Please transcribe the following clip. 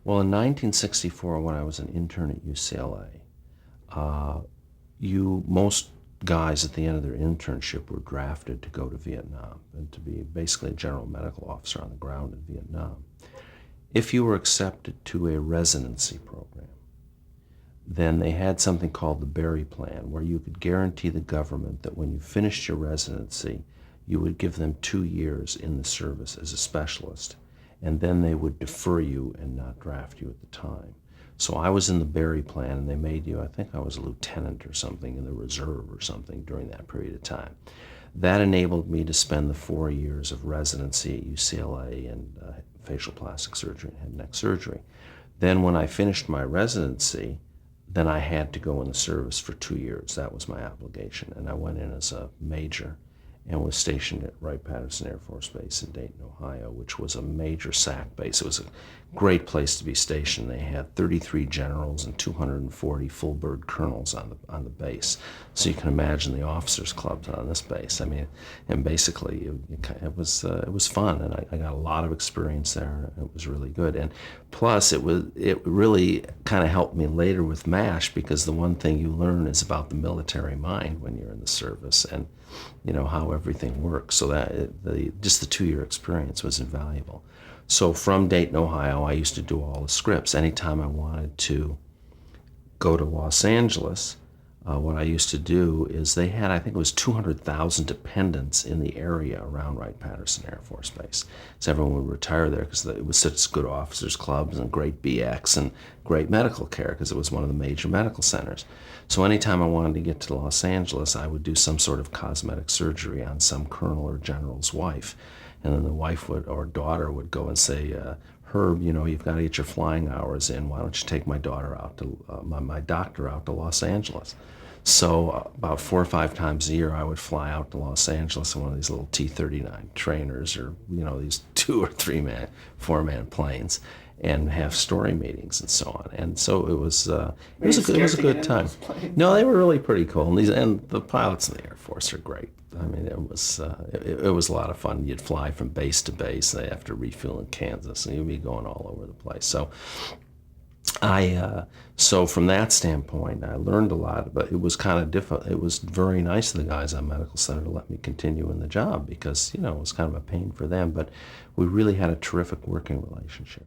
Well, in 1964, when I was an intern at UCLA, uh, most guys at the end of their internship were drafted to go to Vietnam and to be basically a general medical officer on the ground in Vietnam. If you were accepted to a residency program, then they had something called the Berry Plan, where you could guarantee the government that when you finished your residency, you would give them 2 years in the service as a specialist, and then they would defer you and not draft you at the time. So I was in the Berry Plan, and they made you, I think I was a lieutenant or something in the reserve or something during that period of time. That enabled me to spend the 4 years of residency at UCLA in facial plastic surgery and head and neck surgery. Then when I finished my residency, then I had to go in the service for 2 years. That was my obligation. And I went in as a major and was stationed at Wright-Patterson Air Force Base in Dayton, Ohio, which was a major SAC base. It was a great place to be stationed. They had 33 generals and 240 full-bird colonels on the base. So you can imagine the officers' clubs on this base. I mean, and basically it was fun, and I got a lot of experience there. It was really good, and plus it really kind of helped me later with MASH, because the one thing you learn is about the military mind when you're in the service, and how everything works. So that just the 2-year experience was invaluable. So from Dayton, Ohio, I used to do all the scripts. Anytime I wanted to go to Los Angeles, what I used to do is they had, I think it was 200,000 dependents in the area around Wright-Patterson Air Force Base. So everyone would retire there because it was such good officers' clubs and great BX and great medical care, because it was one of the major medical centers. So anytime I wanted to get to Los Angeles, I would do some sort of cosmetic surgery on some colonel or general's wife. And then the wife or daughter would go and say, Herb, you've got to get your flying hours in. Why don't you take my daughter out to my doctor out to Los Angeles? So about 4 or 5 times a year, I would fly out to Los Angeles in one of these little T-39 trainers, or these 2 or 3-man, 4-man planes, and have story meetings and so on. And so it was a good time. No, they were really pretty cool, and the pilots in the Air Force are great. I mean, it was a lot of fun. You'd fly from base to base. They have to refuel in Kansas, and you'd be going all over the place. So from that standpoint, I learned a lot, but it was kind of different. It was very nice of the guys on Medical Center to let me continue in the job, because it was kind of a pain for them, but we really had a terrific working relationship.